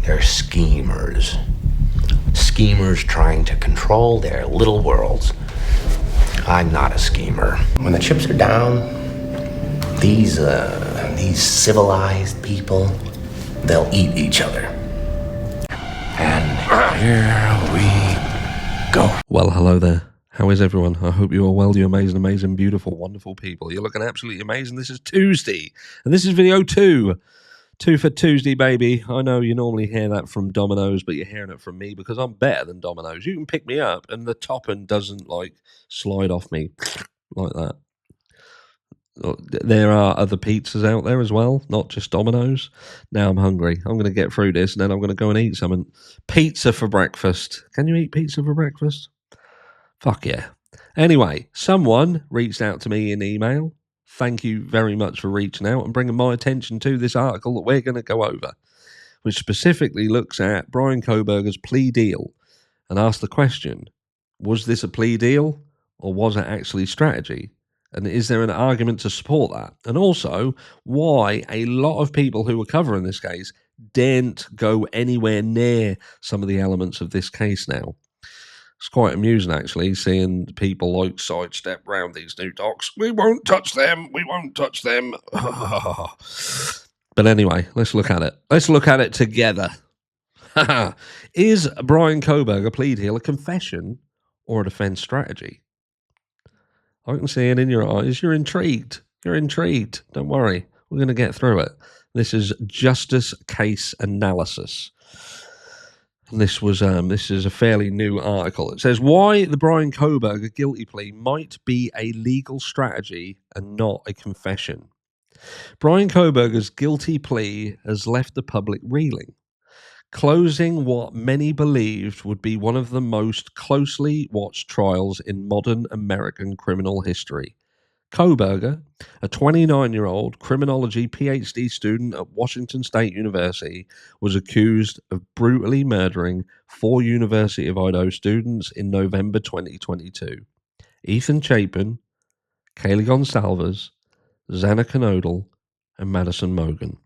They're schemers. Schemers trying to control their little worlds. I'm not a schemer. When the chips are down, these civilized people, they'll eat each other. And here we go. Well, hello there. How is everyone? I hope you are well, you amazing, beautiful, wonderful people. You're looking absolutely amazing. This is Tuesday, and this is video 2. 2 for Tuesday, baby. I know you normally hear that from Domino's, but you're hearing it from me because I'm better than Domino's. You can pick me up, and the topping doesn't, slide off me like that. There are other pizzas out there as well, not just Domino's. Now I'm hungry. I'm going to get through this, and then I'm going to go and eat something. Pizza for breakfast. Can you eat pizza for breakfast? Fuck yeah. Anyway, someone reached out to me in email. Thank you very much for reaching out and bringing my attention to this article that we're going to go over, which specifically looks at Bryan Kohberger's plea deal and asks the question, was this a plea deal or was it actually strategy? And is there an argument to support that? And also, why a lot of people who were covering this case didn't go anywhere near some of the elements of this case now. It's quite amusing, actually, seeing people sidestep round these new docs. We won't touch them. We won't touch them. But anyway, let's look at it. Let's look at it together. Is Bryan Kohberger plea deal a confession or a defense strategy? I can see it in your eyes. You're intrigued. You're intrigued. Don't worry. We're going to get through it. This is Justice Case Analysis. This is a fairly new article. It says why the Bryan Kohberger guilty plea might be a legal strategy and not a confession. Bryan Kohberger's guilty plea has left the public reeling, closing what many believed would be one of the most closely watched trials in modern American criminal history. Kohberger, a 29-year-old criminology PhD student at Washington State University, was accused of brutally murdering 4 University of Idaho students in November 2022. Ethan Chapin, Kaylee Gonsalves, Xana Knodel, and Madison Mogan.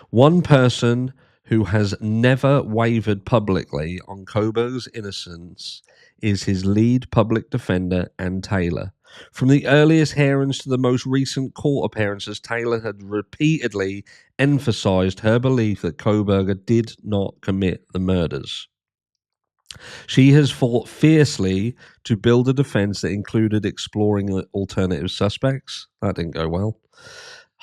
One person who has never wavered publicly on Kohberger's innocence is his lead public defender, Ann Taylor. From the earliest hearings to the most recent court appearances, Taylor had repeatedly emphasized her belief that Kohberger did not commit the murders. She has fought fiercely to build a defense that included exploring alternative suspects. That didn't go well.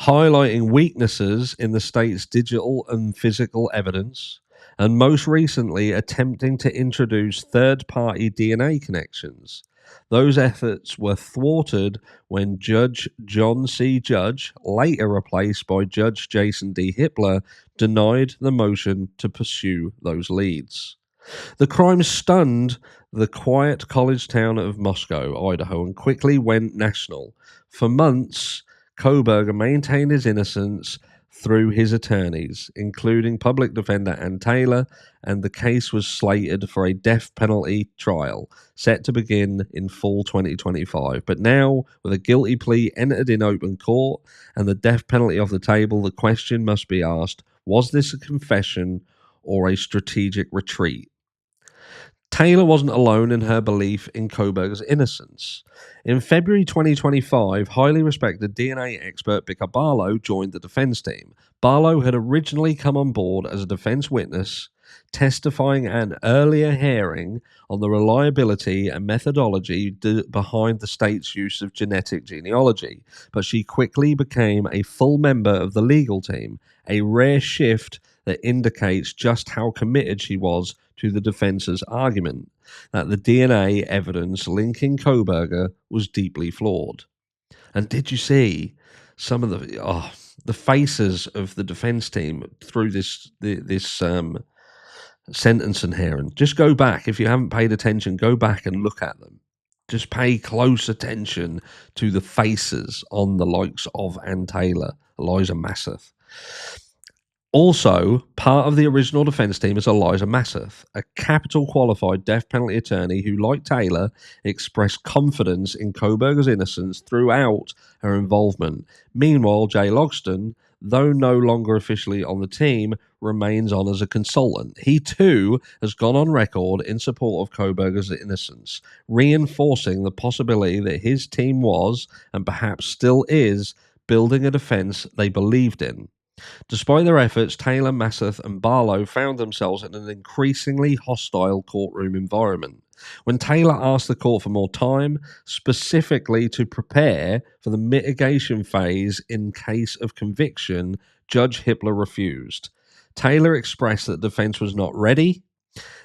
Highlighting weaknesses in the state's digital and physical evidence, and most recently attempting to introduce third-party DNA connections. Those efforts were thwarted when Judge John C. Judge, later replaced by Judge Jason D. Hippler, denied the motion to pursue those leads. The crime stunned the quiet college town of Moscow, Idaho, and quickly went national. For months, Kohberger maintained his innocence through his attorneys, including public defender Ann Taylor, and the case was slated for a death penalty trial, set to begin in fall 2025. But now, with a guilty plea entered in open court and the death penalty off the table, the question must be asked, was this a confession or a strategic retreat? Taylor wasn't alone in her belief in Kohberger's innocence. In February 2025, highly respected DNA expert Becca Barlow joined the defense team. Barlow had originally come on board as a defense witness, testifying at an earlier hearing on the reliability and methodology behind the state's use of genetic genealogy, but she quickly became a full member of the legal team, a rare shift that indicates just how committed she was to the defense's argument that the DNA evidence linking Kohberger was deeply flawed. And did you see some of the faces of the defense team through this sentencing hearing? Just go back. If you haven't paid attention, go back and look at them. Just pay close attention to the faces on the likes of Ann Taylor, Eliza Masseth. Also, part of the original defense team is Eliza Masseth, a capital qualified death penalty attorney who, like Taylor, expressed confidence in Kohberger's innocence throughout her involvement. Meanwhile, Jay Logston, though no longer officially on the team, remains on as a consultant. He too has gone on record in support of Kohberger's innocence, reinforcing the possibility that his team was, and perhaps still is, building a defense they believed in. Despite their efforts, Taylor, Massath, and Barlow found themselves in an increasingly hostile courtroom environment. When Taylor asked the court for more time, specifically to prepare for the mitigation phase in case of conviction, Judge Hippler refused. Taylor expressed that the defense was not ready.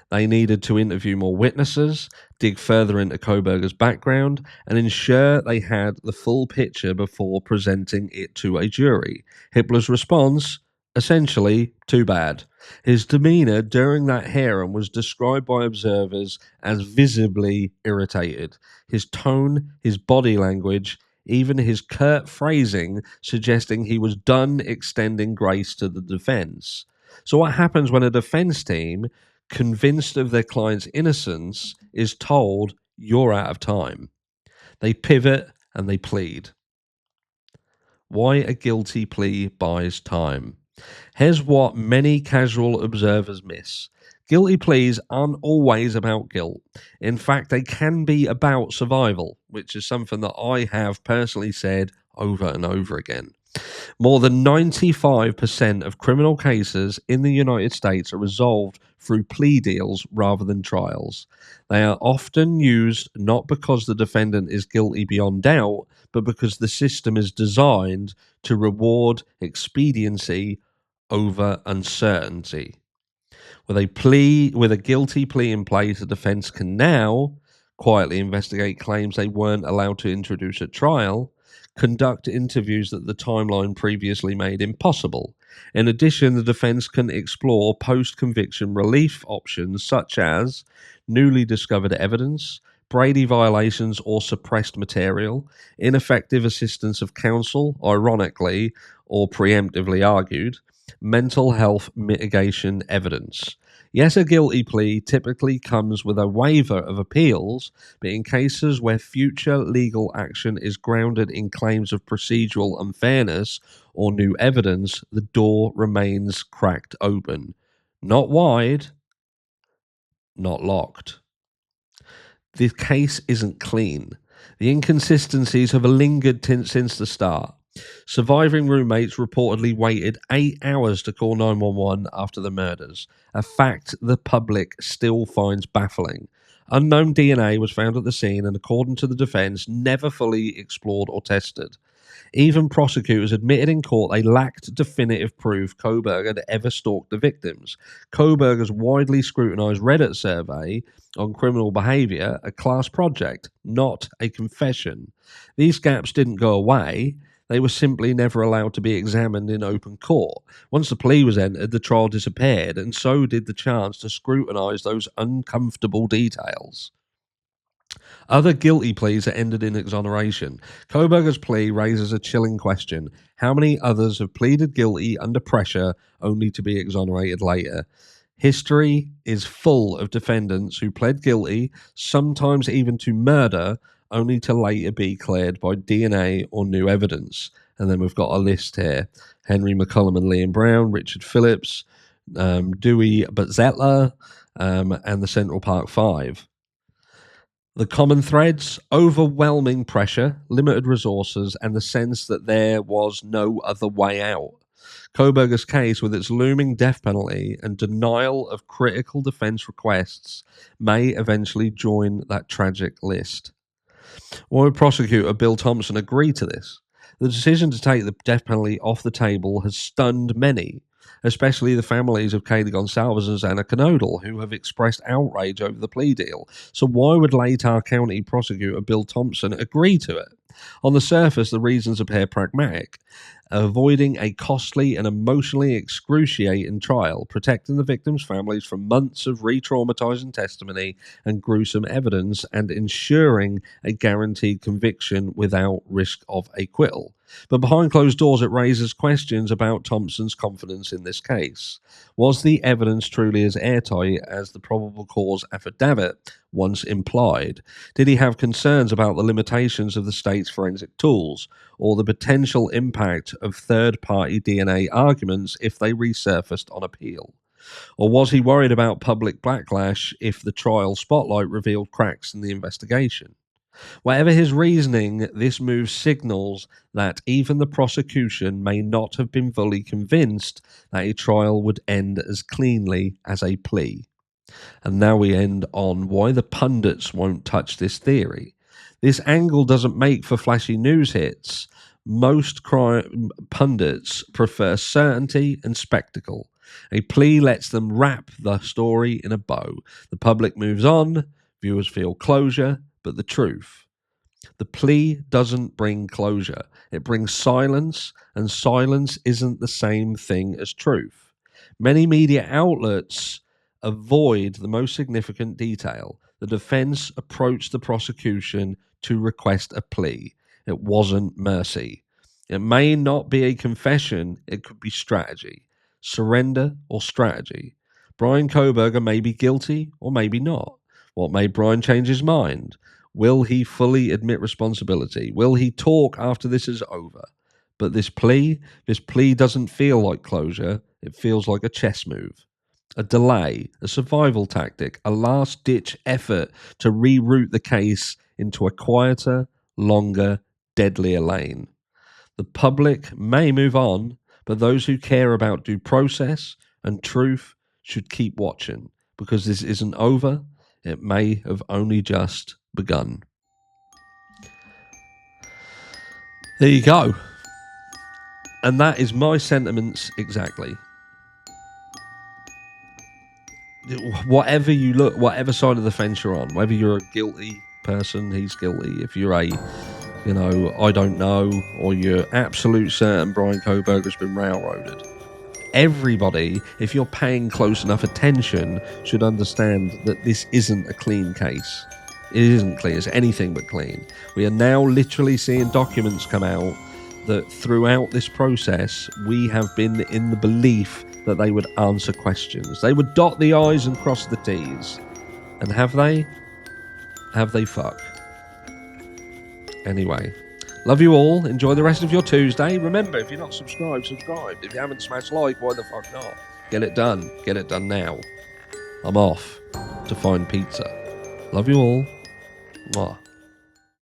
They needed to interview more witnesses, dig further into Kohberger's background, and ensure they had the full picture before presenting it to a jury. Hippler's response? Essentially, too bad. His demeanor during that hearing was described by observers as visibly irritated. His tone, his body language, even his curt phrasing suggesting he was done extending grace to the defense. So what happens when a defense team, convinced of their client's innocence, is told, "You're out of time"? They pivot and they plead. Why a guilty plea buys time. Here's what many casual observers miss. Guilty pleas aren't always about guilt. In fact, they can be about survival, which is something that I have personally said over and over again. More than 95% of criminal cases in the United States are resolved through plea deals rather than trials. They are often used not because the defendant is guilty beyond doubt, but because the system is designed to reward expediency over uncertainty. With a guilty plea in place, the defense can now quietly investigate claims they weren't allowed to introduce at trial, conduct interviews that the timeline previously made impossible. In addition, the defense can explore post-conviction relief options such as newly discovered evidence, Brady violations or suppressed material, ineffective assistance of counsel, ironically or preemptively argued, mental health mitigation evidence. Yes, a guilty plea typically comes with a waiver of appeals, but in cases where future legal action is grounded in claims of procedural unfairness or new evidence, the door remains cracked open. Not wide, not locked. The case isn't clean. The inconsistencies have lingered since the start. Surviving roommates reportedly waited 8 hours to call 911 after the murders, a fact the public still finds baffling. Unknown DNA was found at the scene and, according to the defense, never fully explored or tested. Even prosecutors admitted in court they lacked definitive proof Kohberger had ever stalked the victims. Kohberger's widely scrutinized Reddit survey on criminal behavior, a class project, not a confession. These gaps didn't go away. They were simply never allowed to be examined in open court. Once the plea was entered, the trial disappeared, and so did the chance to scrutinize those uncomfortable details. Other guilty pleas that ended in exoneration. Kohberger's plea raises a chilling question. How many others have pleaded guilty under pressure only to be exonerated later? History is full of defendants who pled guilty, sometimes even to murder, only to later be cleared by DNA or new evidence. And then we've got a list here. Henry McCullum and Liam Brown, Richard Phillips, Dewey Butzela, and the Central Park Five. The common threads: overwhelming pressure, limited resources, and the sense that there was no other way out. Kohberger's case, with its looming death penalty and denial of critical defense requests, may eventually join that tragic list. Warren prosecutor Bill Thompson agreed to this. The decision to take the death penalty off the table has stunned many, especially the families of Kaylee Gonsalves and Anna Knodel, who have expressed outrage over the plea deal. So why would Latah County prosecutor Bill Thompson agree to it? On the surface, the reasons appear pragmatic. Avoiding a costly and emotionally excruciating trial, protecting the victims' families from months of re-traumatizing testimony and gruesome evidence, and ensuring a guaranteed conviction without risk of acquittal. But behind closed doors, it raises questions about Thompson's confidence in this case. Was the evidence truly as airtight as the probable cause affidavit once implied? Did he have concerns about the limitations of the state's case forensic tools, or the potential impact of third-party DNA arguments if they resurfaced on appeal? Or was he worried about public backlash if the trial spotlight revealed cracks in the investigation? Whatever his reasoning, this move signals that even the prosecution may not have been fully convinced that a trial would end as cleanly as a plea. And now we end on why the pundits won't touch this theory. This angle doesn't make for flashy news hits. Most crime pundits prefer certainty and spectacle. A plea lets them wrap the story in a bow. The public moves on, viewers feel closure, but the truth. The plea doesn't bring closure. It brings silence, and silence isn't the same thing as truth. Many media outlets avoid the most significant detail. The defense approached the prosecution to request a plea. It wasn't mercy. It may not be a confession, it could be strategy. Surrender or strategy. Bryan Kohberger may be guilty or maybe not. What made Bryan change his mind? Will he fully admit responsibility? Will he talk after this is over? But this plea doesn't feel like closure. It feels like a chess move, a delay, a survival tactic, a last-ditch effort to reroute the case into a quieter, longer, deadlier lane. The public may move on, but those who care about due process and truth should keep watching, because this isn't over. It may have only just begun. There you go. And that is my sentiments exactly. Whatever you look, whatever side of the fence you're on, whether you're a guilty person, he's guilty. If you're a, I don't know, or you're absolute certain Bryan Kohberger's been railroaded. Everybody, if you're paying close enough attention, should understand that this isn't a clean case. It isn't clean. It's anything but clean. We are now literally seeing documents come out that throughout this process, we have been in the belief that they would answer questions. They would dot the I's and cross the T's. And have they? Have they fuck? Anyway, love you all. Enjoy the rest of your Tuesday. Remember, if you're not subscribed, subscribe. If you haven't smashed like, why the fuck not? Get it done. Get it done now. I'm off to find pizza. Love you all. Mwah.